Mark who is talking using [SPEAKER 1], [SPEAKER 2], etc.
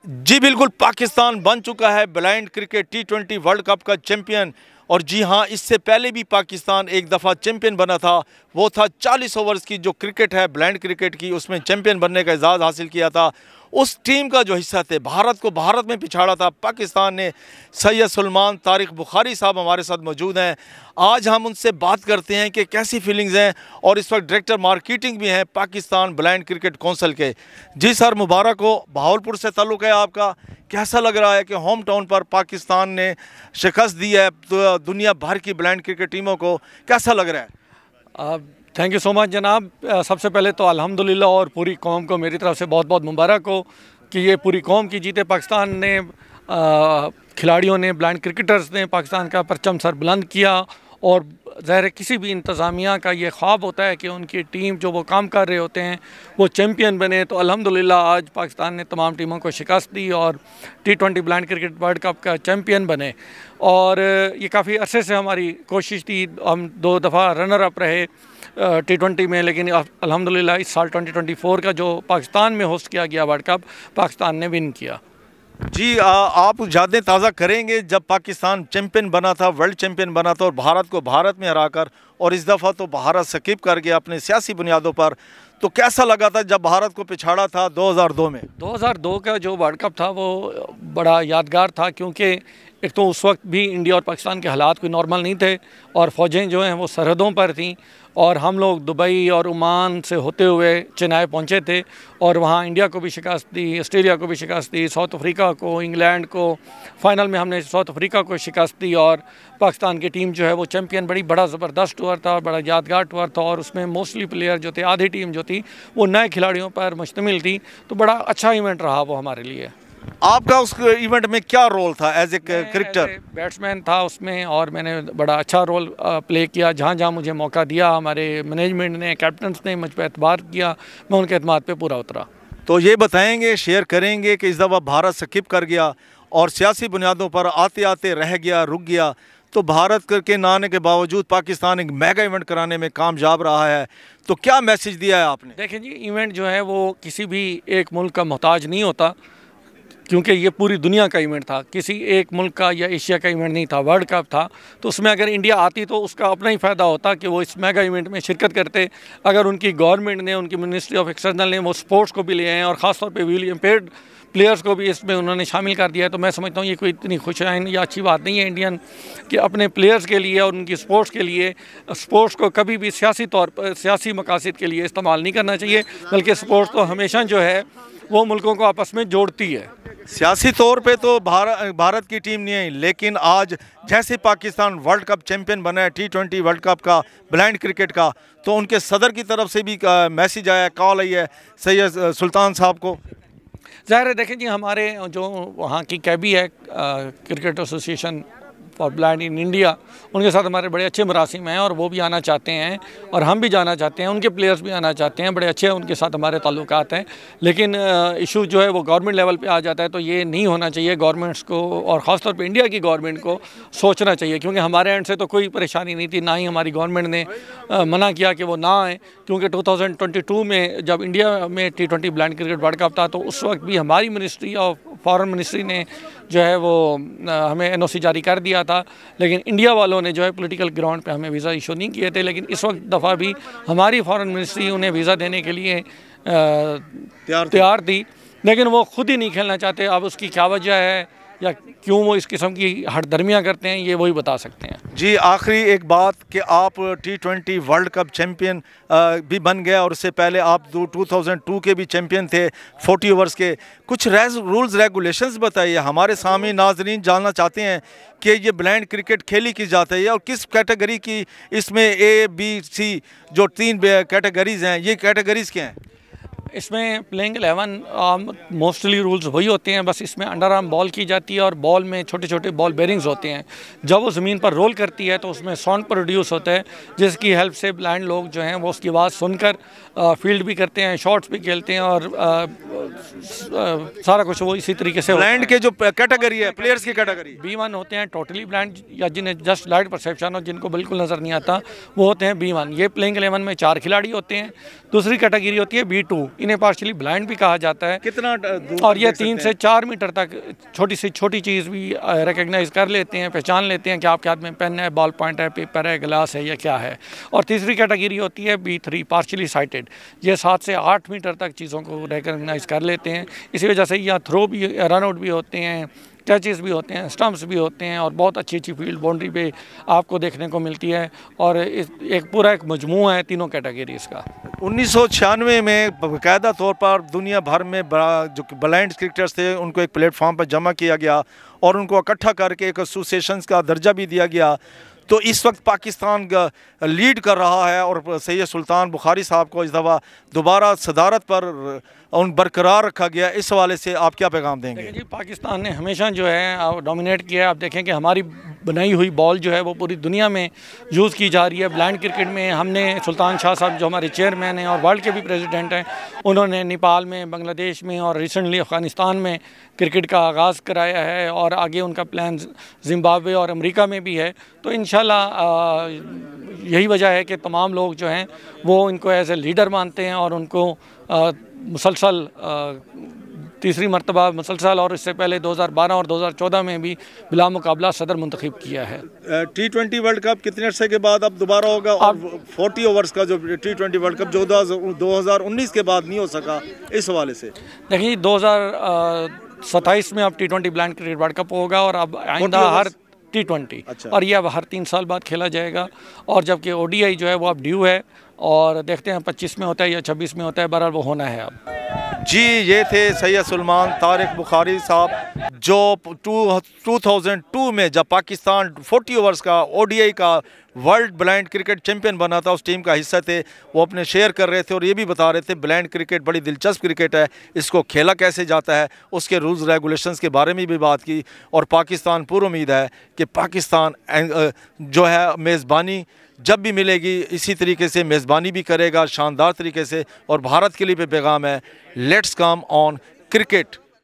[SPEAKER 1] जी बिल्कुल, पाकिस्तान बन चुका है blind cricket T20 world cup का चैंपियन। और जी हाँ, इससे पहले भी पाकिस्तान एक दफ़ा चैंपियन बना था। वो था 40 ओवर्स की जो क्रिकेट है ब्लाइंड क्रिकेट की, उसमें चैंपियन बनने का एजाज़ हासिल किया था। उस टीम का जो हिस्सा थे, भारत को भारत में पिछाड़ा था पाकिस्तान ने। सैयद सलमान तारिक बुखारी साहब हमारे साथ मौजूद हैं। आज हम उनसे बात करते हैं कि कैसी फीलिंग्स हैं, और इस वक्त डायरेक्टर मार्केटिंग भी हैं पाकिस्तान ब्लाइंड क्रिकेट काउंसिल के। जी सर, मुबारक हो। बहावलपुर से ताल्लुक़ है आपका। कैसा लग रहा है कि होम टाउन पर पाकिस्तान ने शिकस्त दी है तो दुनिया भर की ब्लाइंड क्रिकेट टीमों को, कैसा लग रहा है?
[SPEAKER 2] थैंक यू सो मच जनाब। सबसे पहले तो अल्हम्दुलिल्लाह, और पूरी कौम को मेरी तरफ से बहुत बहुत मुबारक हो कि ये पूरी कौम की जीते। पाकिस्तान ने खिलाड़ियों ने, ब्लाइंड क्रिकेटर्स ने पाकिस्तान का परचम सर बुलंद किया। और ज़ाहिर है किसी भी इंतज़ामिया का ये ख्वाब होता है कि उनकी टीम जो वो काम कर रहे होते हैं वो चैम्पियन बने। तो अल्हम्दुलिल्लाह आज पाकिस्तान ने तमाम टीमों को शिकस्त दी और T20 blind cricket world cup का चैम्पियन बने। और ये काफ़ी अरसे से हमारी कोशिश थी। हम 2 दफ़ा रनर अप रहे T20 में, लेकिन अल्हम्दुलिल्लाह इस साल 2024 का जो पाकिस्तान में होस्ट किया गया वर्ल्ड कप, पाकिस्तान ने विन किया।
[SPEAKER 1] जी आप यादें ताज़ा करेंगे जब पाकिस्तान चैंपियन बना था, वर्ल्ड चैंपियन बना था, और भारत को भारत में हराकर, और इस दफ़ा तो भारत स्किप कर गया अपने सियासी बुनियादों पर। तो कैसा लगा था जब भारत को पिछाड़ा था 2002 में?
[SPEAKER 2] 2002 का जो वर्ल्ड कप था वो बड़ा यादगार था, क्योंकि एक तो उस वक्त भी इंडिया और पाकिस्तान के हालात कोई नॉर्मल नहीं थे, और फ़ौजें जो हैं वो सरहदों पर थीं, और हम लोग दुबई और ओमान से होते हुए चेन्नई पहुंचे थे, और वहां इंडिया को भी शिकस्त दी, ऑस्ट्रेलिया को भी शिकस्त दी, साउथ अफ्रीका को, इंग्लैंड को। फाइनल में हमने साउथ अफ्रीका को शिकस्त दी, और पाकिस्तान की टीम जो है वो चैम्पियन बड़ा ज़बरदस्त टूर था, बड़ा यादगार टूर था। और उसमें मोस्टली प्लेयर जो थे, आधी टीम जो थी वो नए खिलाड़ियों पर मुश्तमिल थी। तो बड़ा अच्छा इवेंट रहा वो हमारे लिए।
[SPEAKER 1] आपका उस इवेंट में क्या रोल था एज ए क्रिकेटर?
[SPEAKER 2] बैट्समैन था उसमें, और मैंने बड़ा अच्छा रोल प्ले किया। जहाँ जहाँ मुझे मौका दिया हमारे मैनेजमेंट ने, कैप्टन्स ने मुझ पर एतबार किया, मैं उनके एतमाद पे पूरा उतरा।
[SPEAKER 1] तो ये बताएंगे, शेयर करेंगे कि इस दफ़ा भारत स्किप कर गया और सियासी बुनियादों पर आते आते रह गया, रुक गया। तो भारत के ना आने के बावजूद पाकिस्तान एक मेगा इवेंट कराने में कामयाब रहा है। तो क्या मैसेज दिया है आपने?
[SPEAKER 2] देखें जी, इवेंट जो है वो किसी भी एक मुल्क का मोहताज नहीं होता, क्योंकि ये पूरी दुनिया का इवेंट था, किसी एक मुल्क का या एशिया का इवेंट नहीं था, वर्ल्ड कप था। तो उसमें अगर इंडिया आती तो उसका अपना ही फ़ायदा होता कि वो इस मेगा इवेंट में शिरकत करते। अगर उनकी गवर्नमेंट ने, उनकी मिनिस्ट्री ऑफ एक्सटर्नल ने वो स्पोर्ट्स को भी लिए हैं, और ख़ासतौर पे वील इम्पेयर्ड प्लेयर्स को भी इसमें उन्होंने शामिल कर दिया है, तो मैं समझता हूँ ये कोई इतनी खुशाइन या अच्छी बात नहीं है इंडियन कि अपने प्लेयर्स के लिए और उनकी स्पोर्ट्स के लिए, स्पोर्ट्स को कभी भी सियासी तौर पर, सियासी मकासद के लिए इस्तेमाल नहीं करना चाहिए, बल्कि स्पोर्ट्स तो हमेशा जो है वो मुल्कों को आपस में जोड़ती है।
[SPEAKER 1] सियासी तौर पे तो भारत की टीम नहीं है, लेकिन आज जैसे पाकिस्तान वर्ल्ड कप चैंपियन बना है T20 वर्ल्ड कप का ब्लाइंड क्रिकेट का, तो उनके सदर की तरफ से भी मैसेज आया, कॉल आई है सैयद सुल्तान साहब को।
[SPEAKER 2] ज़ाहिर है, देखें जी, हमारे जो वहाँ की कैबी है, cricket association for blind in India, उनके साथ हमारे बड़े अच्छे मरासिम हैं, और वो भी आना चाहते हैं, और हम भी जाना चाहते हैं, उनके प्लेयर्स भी आना चाहते हैं, बड़े अच्छे उनके साथ हमारे ताल्लुकात हैं। लेकिन इशू जो है वो गवर्नमेंट लेवल पे आ जाता है, तो ये नहीं होना चाहिए। गवर्नमेंट्स को, और ख़ासतौर पे इंडिया की गवर्नमेंट को सोचना चाहिए, क्योंकि हमारे एंड से तो कोई परेशानी नहीं थी, ना ही हमारी गवर्नमेंट ने मना किया कि वो ना आए। क्योंकि 2022 में जब इंडिया में T20 blind cricket world cup था, तो उस वक्त भी हमारी मिनिस्ट्री ऑफ फॉरेन मिनिस्ट्री ने जो है वो हमें NOC जारी कर दिया था, लेकिन इंडिया वालों ने जो है पॉलिटिकल ग्राउंड पे हमें वीज़ा इशू नहीं किए थे। लेकिन इस वक्त दफ़ा भी हमारी फॉरेन मिनिस्ट्री उन्हें वीज़ा देने के लिए तैयार थी, लेकिन वो खुद ही नहीं खेलना चाहते। अब उसकी क्या वजह है या क्यों वो इस किस्म की हटदर्मियाँ करते हैं, ये वही बता सकते हैं।
[SPEAKER 1] जी, आखिरी एक बात कि आप T20 वर्ल्ड कप चैंपियन भी बन गए, और उससे पहले आप 2002 के भी चैंपियन थे 40 ओवर्स के। कुछ रूल्स रेगुलेशंस बताइए, हमारे सामने नाजरीन जानना चाहते हैं कि ये ब्लाइंड क्रिकेट खेली की जाती है और किस कैटेगरी की, इसमें A, B, C जो 3 कैटेगरीज़ हैं, ये कैटेगरीज़ क्या हैं?
[SPEAKER 2] इसमें प्लेइंग 11 मोस्टली रूल्स वही होते हैं, बस इसमें अंडर आर्म बॉल की जाती है, और बॉल में छोटे छोटे बॉल बेरिंग्स होते हैं। जब वो ज़मीन पर रोल करती है तो उसमें साउंड प्रोड्यूस होता है, जिसकी हेल्प से ब्लाइंड लोग जो हैं वो उसकी आवाज़ सुनकर फील्ड भी करते हैं, शॉट्स भी खेलते हैं और सारा कुछ वो इसी तरीके से।
[SPEAKER 1] ब्लाइंड के जो कैटेगरी है, प्लेयर्स की कैटेगरी
[SPEAKER 2] B1 होते हैं टोटली ब्लाइंड, या जिन्हें जस्ट लाइट परसेप्शन हो, जिनको बिल्कुल नज़र नहीं आता, वो होते हैं B1। ये प्लेइंग 11 में 4 खिलाड़ी होते हैं। दूसरी कैटेगरी होती है B2, इन्हें पार्शली ब्लाइंड भी कहा जाता है।
[SPEAKER 1] कितना
[SPEAKER 2] और ये 3 से 4 मीटर तक छोटी से छोटी चीज़ भी रिकग्नाइज कर लेते हैं, पहचान लेते हैं कि आपके हाथ में पेन है, बॉल पॉइंट है, पेपर है, गिलास है, या क्या है। और तीसरी कैटेगरी होती है B3 पार्शली साइटेड, ये 7 से 8 मीटर तक चीज़ों को रिकग्नाइज कर लेते हैं। इसी वजह से यहाँ थ्रो भी, रन आउट भी होते हैं, कैचेस भी होते हैं, स्टंप्स भी होते हैं, और बहुत अच्छी अच्छी फील्ड बाउंड्री पे आपको देखने को मिलती है। और एक पूरा एक मजमूआ है तीनों कैटेगरीज का।
[SPEAKER 1] 1996 में बाकायदा तौर पर दुनिया भर में जो ब्लाइंड क्रिकेटर्स थे उनको एक प्लेटफॉर्म पर जमा किया गया और उनको इकट्ठा करके एक एसोसिएशन का दर्जा भी दिया गया। तो इस वक्त पाकिस्तान लीड कर रहा है और सैयद सुल्तान बुखारी साहब को इस दफ़ा दोबारा सदारत पर बरकरार रखा गया। इस हवाले से आप क्या पैगाम देंगे?
[SPEAKER 2] जी, पाकिस्तान ने हमेशा जो है डोमिनेट किया है। आप देखें कि हमारी बनाई हुई बॉल जो है वो पूरी दुनिया में यूज़ की जा रही है। ब्लाइंड क्रिकेट में हमने सुल्तान शाह साहब जो हमारे चेयरमैन हैं और वर्ल्ड के भी प्रेसिडेंट हैं, उन्होंने नेपाल में, बांग्लादेश में और रिसेंटली अफ़गानिस्तान में क्रिकेट का आगाज़ कराया है, और आगे उनका प्लान ज़िम्बाब्वे और अमेरिका में भी है। तो इंशाल्लाह यही वजह है कि तमाम लोग जो हैं वो इनको एज ए लीडर मानते हैं और उनको मुसलसल तीसरी मरतबा मुसलसल, और इससे पहले 2012 और 2014 में भी बिला मुकाबला सदर मुंतखब किया है।
[SPEAKER 1] T20 वर्ल्ड कप कितने अर्से के बाद अब दोबारा होगा? और 40 ओवर्स का जो T20 वर्ल्ड कप जो 2019 के बाद नहीं हो सका, इस हवाले से
[SPEAKER 2] देखिए 2027 में अब T20 blind cricket world cup होगा, और अब आइंदा हर T20।
[SPEAKER 1] अच्छा।
[SPEAKER 2] और ये अब हर 3 साल बाद खेला जाएगा। और जबकि ODI जो है वो अब ड्यू है, और देखते हैं 25 में होता है या 26 में होता है, बहरहाल वो होना है अब।
[SPEAKER 1] जी, ये थे सैयद सुल्तान तारिक बुखारी साहब जो 2002 में जब पाकिस्तान 40 ओवर्स का ODI का वर्ल्ड ब्लाइंड क्रिकेट चैंपियन बना था, उस टीम का हिस्सा थे। वो अपने शेयर कर रहे थे और ये भी बता रहे थे ब्लाइंड क्रिकेट बड़ी दिलचस्प क्रिकेट है, इसको खेला कैसे जाता है, उसके रूल्स रेगुलेशंस के बारे में भी बात की। और पाकिस्तान पूरी उम्मीद है कि पाकिस्तान जो है मेज़बानी जब भी मिलेगी इसी तरीके से मेज़बानी भी करेगा शानदार तरीके से। और भारत के लिए भी पैगाम है, लेट्स कम ऑन क्रिकेट।